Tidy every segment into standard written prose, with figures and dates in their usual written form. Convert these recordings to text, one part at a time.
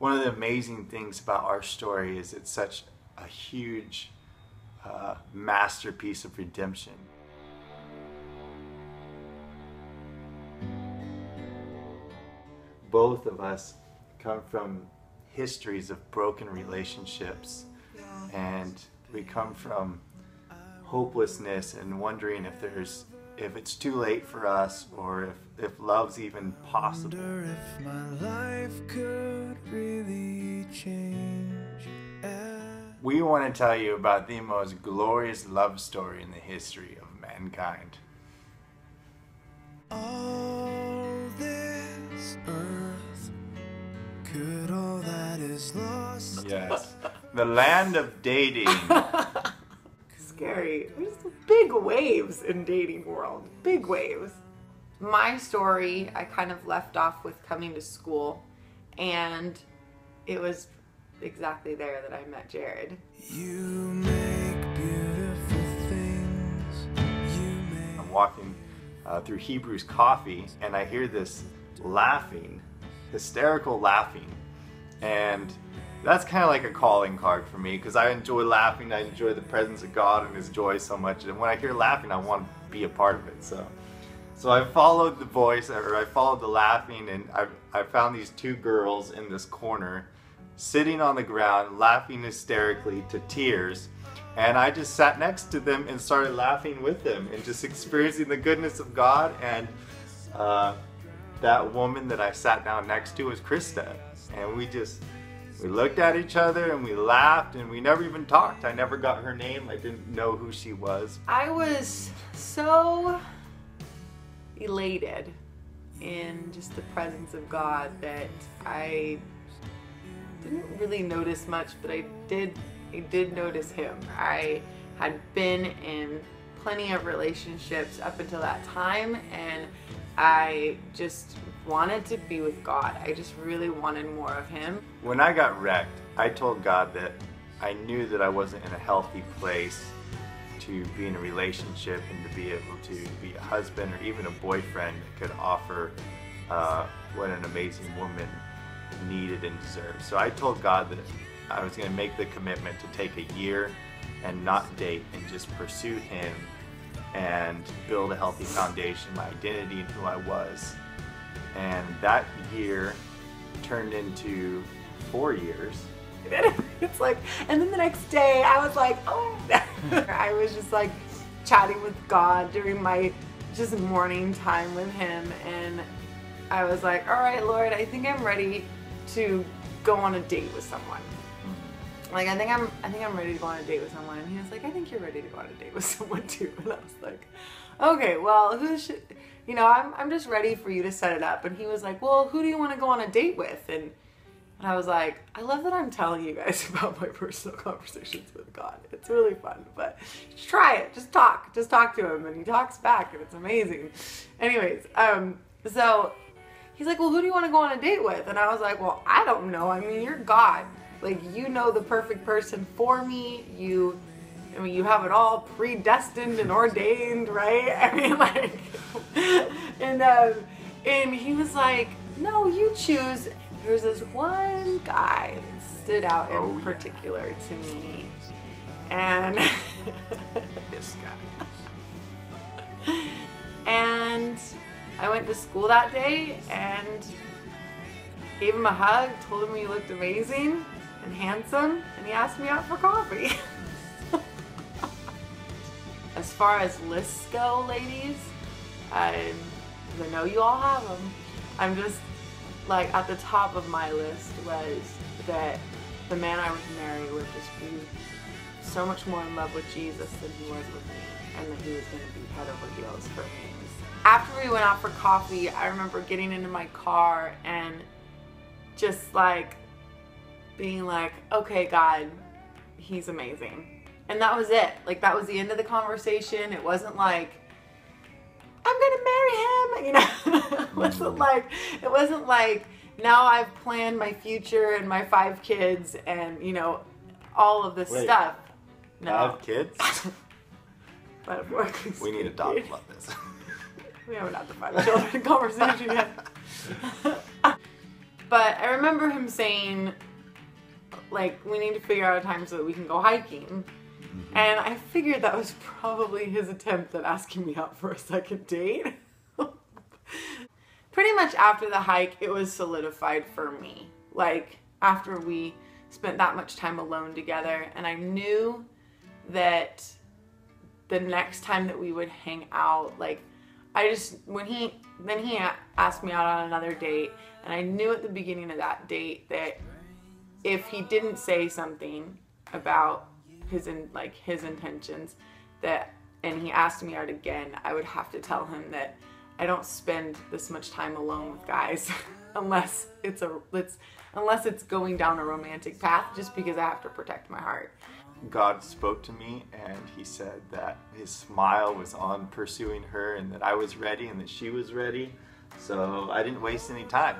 One of the amazing things about our story is it's such a huge masterpiece of redemption. Both of us come from histories of broken relationships, and we come from hopelessness and wondering if it's too late for us, or if love's even possible. If my life could really change. We want to tell you about the most glorious love story in the history of mankind. All this earth, could all that is lost. Yes. The land of dating. Scary. There's big waves in dating world. Big waves. My story, I kind of left off with coming to school, and it was exactly there that I met Jared. You make beautiful things. I'm walking through Hebrews Coffee, and I hear this laughing, hysterical laughing, and that's kind of like a calling card for me, because I enjoy laughing. I enjoy the presence of God and His joy so much, and when I hear laughing, I want to be a part of it. So I followed the voice, or I followed the laughing, and I found these two girls in this corner, sitting on the ground, laughing hysterically to tears, and I just sat next to them and started laughing with them, and just experiencing the goodness of God. And that woman that I sat down next to was Christa, and we looked at each other and we laughed, and we never even talked. I never got her name. I didn't know who she was. I was so elated in just the presence of God that I didn't really notice much, but I did notice Him. I had been in plenty of relationships up until that time, and I just wanted to be with God. I just really wanted more of Him. When I got wrecked, I told God that I knew that I wasn't in a healthy place to be in a relationship and to be able to be a husband or even a boyfriend that could offer what an amazing woman needed and deserved. So I told God that I was going to make the commitment to take a year and not date, and just pursue Him and build a healthy foundation, my identity and who I was. And that year turned into 4 years. It's like, and then the next day I was like, oh. I was just like chatting with God during my just morning time with Him, and I was like, all right, Lord, I think I'm ready to go on a date with someone. Like, I think I'm ready to go on a date with someone. And He was like, I think you're ready to go on a date with someone too. And I was like, okay, well, I'm just ready for you to set it up. And He was like, well, who do you want to go on a date with? And I was like, I love that I'm telling you guys about my personal conversations with God. It's really fun, but just try it. Just talk to Him, and He talks back, and it's amazing. Anyways, so He's like, well, who do you want to go on a date with? And I was like, well, I don't know. I mean, you're God. Like, you know the perfect person for me. You have it all predestined and ordained, right? I mean, like, and He was like, no, you choose. There's this one guy that stood out in particular to me, and This guy. and I went to school that day and gave him a hug, told him he looked amazing and handsome, and he asked me out for coffee. As far as lists go, ladies, I know you all have them. I'm just like, at the top of my list was that the man I would marry would just be so much more in love with Jesus than he was with me, and that he was going to be head over heels for me. After we went out for coffee, I remember getting into my car and just like being like, okay, God, He's amazing. And that was it. Like, that was the end of the conversation. It wasn't like, I'm gonna marry him, you know. It wasn't like now I've planned my future and my 5 kids and, you know, all of this stuff. No. 5 kids? Metaphorically We need to talk about this. We haven't had the 5 children conversation yet. But I remember him saying, like, we need to figure out a time so that we can go hiking. And I figured that was probably his attempt at asking me out for a second date. Pretty much after the hike, it was solidified for me. Like, after we spent that much time alone together, and I knew that the next time that we would hang out, like, then he asked me out on another date, and I knew at the beginning of that date that if he didn't say something about his intentions, and he asked me out again, I would have to tell him that I don't spend this much time alone with guys unless it's going down a romantic path, just because I have to protect my heart. God spoke to me, and he said that his smile was on pursuing her, and that I was ready and that she was ready, so I didn't waste any time.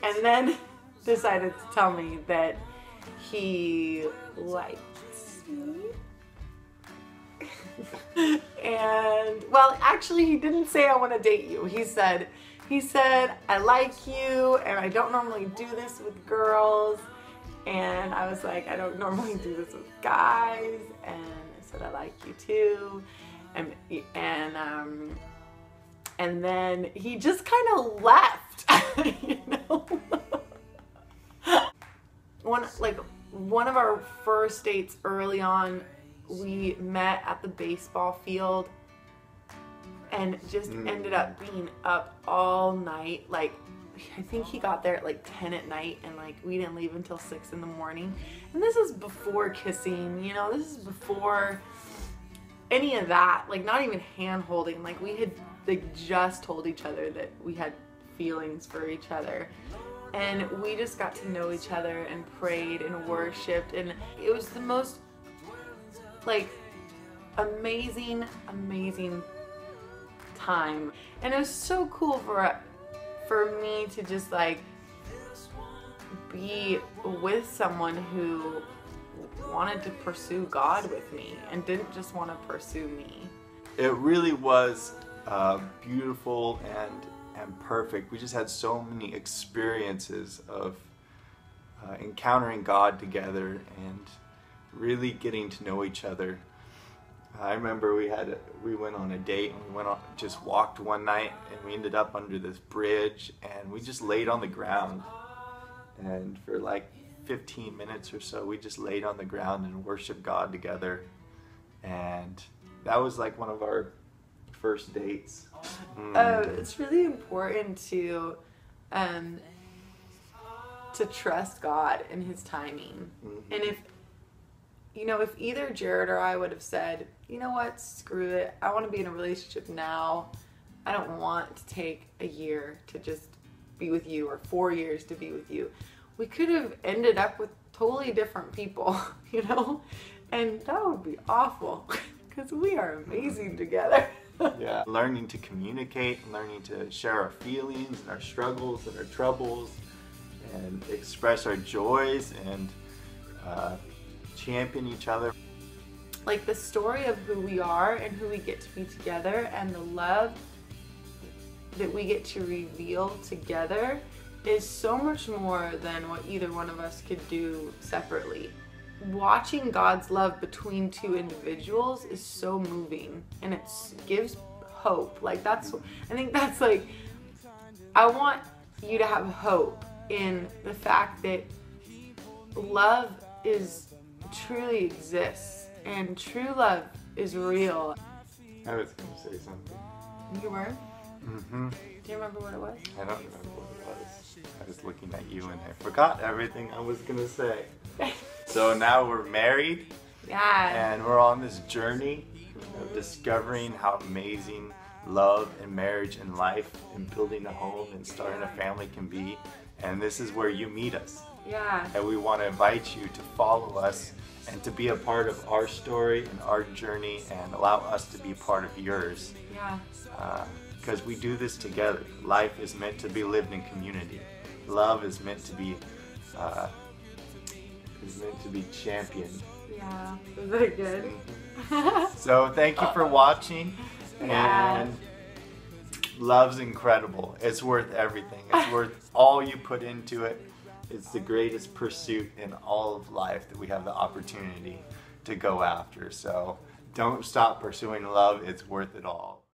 And then decided to tell me that he likes me. And, well, actually, he didn't say I want to date you. He said, I like you, and I don't normally do this with girls. And I was like, I don't normally do this with guys. And I said, I like you too. And then he just kind of left, you know. One of our first dates early on, we met at the baseball field and just ended up being up all night. Like, I think he got there at like 10 at night, and like we didn't leave until 6 in the morning. And this is before kissing, you know, this is before any of that, like not even hand holding. Like, we had like just told each other that we had feelings for each other. And we just got to know each other and prayed and worshiped, and it was the most like amazing time. And it was so cool for me to just like be with someone who wanted to pursue God with me and didn't just want to pursue me. It really was beautiful and perfect. We just had so many experiences of encountering God together and really getting to know each other. I remember we went on a date, and just walked one night, and we ended up under this bridge, and we just laid on the ground, and for like 15 minutes or so we just laid on the ground and worshiped God together. And that was like one of our first dates. It's really important to trust God and his timing. And if either Jared or I would have said, you know what, screw it, I want to be in a relationship now, I don't want to take a year to just be with you or 4 years to be with you, we could have ended up with totally different people, you know, and that would be awful because we are amazing together. Yeah, learning to communicate, learning to share our feelings and our struggles and our troubles, and express our joys and champion each other. Like the story of who we are and who we get to be together, and the love that we get to reveal together is so much more than what either one of us could do separately. Watching God's love between two individuals is so moving, and it gives hope. Like I think that's like, I want you to have hope in the fact that love truly exists, and true love is real. I was going to say something. You were? Mm-hmm. Do you remember what it was? I don't remember what it was. I was looking at you and I forgot everything I was going to say. So now we're married. Yeah. And we're on this journey of discovering how amazing love and marriage and life and building a home and starting a family can be. And this is where you meet us. Yeah. And we want to invite you to follow us and to be a part of our story and our journey, and allow us to be part of yours. Yeah. Because we do this together. Life is meant to be lived in community. Love is meant to be championed. Yeah. Very good. So thank you for watching, Yeah. and Love's incredible. It's worth everything. It's worth all you put into it. It's the greatest pursuit in all of life that we have the opportunity to go after. So don't stop pursuing love. It's worth it all.